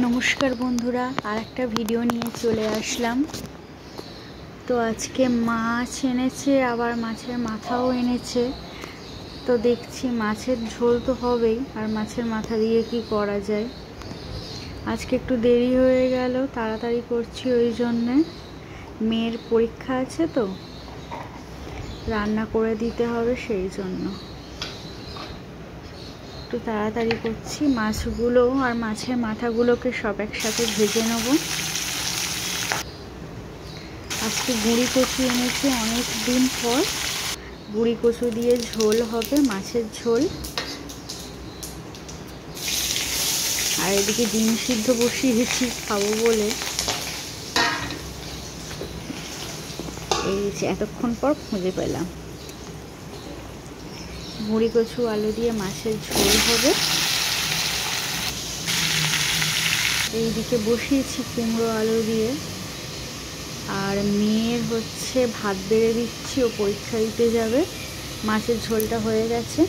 নমস্কার বন্ধুরা, আর একটা ভিডিও নিয়ে চলে আসলাম। তো আজকে মাছ এনেছে, আবার মাছের মাথাও এনেছে। তো দেখছি মাছের ঝোল তো হবেই, আর মাছের মাথা দিয়ে কি করা যায়। আজকে একটু দেরি হয়ে গেল, তাড়াতাড়ি করছি ওই জন্যে। মেয়ের পরীক্ষা আছে তো রান্না করে দিতে হবে, সেই জন্য একটু তাড়াতাড়ি করছি। মাছগুলো আর মাছের মাথাগুলোকে সব একসাথে ভেজে নেব। আজকে গুঁড়ি কচু এনেছে, অনেক দিন পর গুঁড়ি কচু দিয়ে ঝোল হবে, মাছের ঝোল। আর এদিকে ডিম সিদ্ধ বসিয়েছি খাবো বলে। এই যে এতক্ষণ পর খুঁজে পেলাম। গুঁড়ি কচু আলু দিয়ে মাছের ঝোল হবে। এইদিকে বসিয়েছি কুমড়ো আলু দিয়ে। আর মেয়ের হচ্ছে ভাত বেড়ে দিচ্ছি, ও পরীক্ষা দিতে যাবে। মাছের ঝোলটা হয়ে গেছে,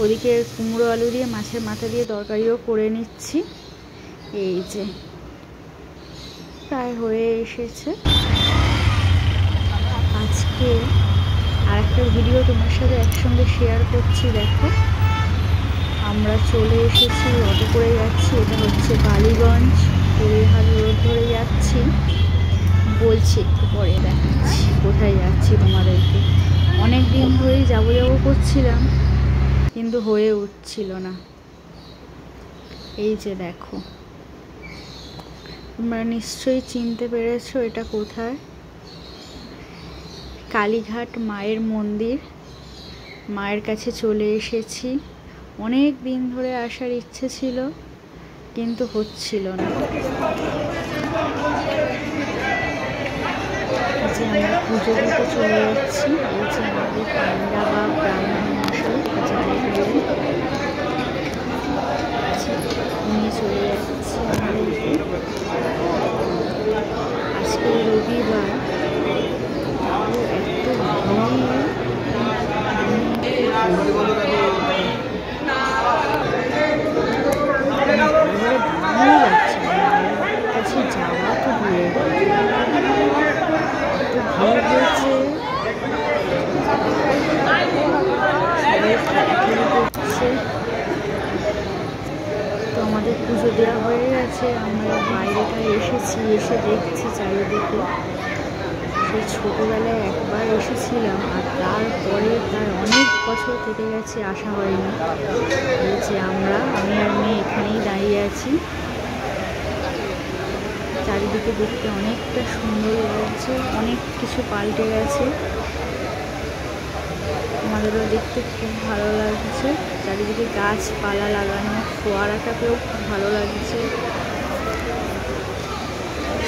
ওদিকে কুমড়ো আলু দিয়ে মাছের মাথা দিয়ে তরকারিও করে নিচ্ছি। এই যে প্রায় হয়ে এসেছে। আজকে আর একটা ভিডিও তোমার সাথে একসঙ্গে শেয়ার করছি। দেখো, আমরা চলে এসেছি, অটো করে যাচ্ছি। এটা হচ্ছে বালিগঞ্জ, পরিহার রোড ধরে যাচ্ছি। বলছি একটু পরে দেখাচ্ছি কোথায় যাচ্ছি তোমাদেরকে। অনেক দিন ধরেই যাবো করছিলাম, কিন্তু হয়ে উঠছিল না। এই যে দেখো, তোমরা নিশ্চয়ই চিনতে পেরেছো এটা কোথায়। কালীঘাট মায়ের মন্দির। মায়ের কাছে চলে এসেছি। অনেক দিন ধরে আসার ইচ্ছে ছিল, কিন্তু হচ্ছিল না। যে আমরা পুজো দিতে চলে যাচ্ছি। এই যে আমাদের পান্ডা বা ব্রাহ্মণ মশাই নিয়ে চলে যাচ্ছি আমাদেরকে। আজকে রবিবার, এত কাছে যাওয়া তো দূরে, এত ভিড় হয়েছে। তো আমাদের পুজো দেওয়া হয়ে গেছে। আমরা বাইরেটা এসেছি, এসে দেখছি চারিদিকে। সেই ছোটোবেলায় একবার এসেছিলাম, আর তারপরে প্রায় অনেক বছর থেকে গেছে, আসা হয়নি। বলছে আমি আর মেয়ে এখানেই দাঁড়িয়ে আছি। চারিদিকে দেখতে অনেকটা সুন্দর লাগছে, অনেক কিছু পাল্টে গেছে। আমাদেরও দেখতে খুব ভালো লাগছে। চারিদিকে গাছপালা লাগানো, ফোয়ারাটাকেও খুব ভালো লাগছে।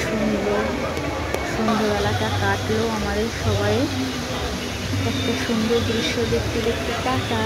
সুন্দর সন্ধ্যেবেলাটা কাটলো আমাদের সবাই একটা সুন্দর দৃশ্য দেখতে দেখতে। টাটা।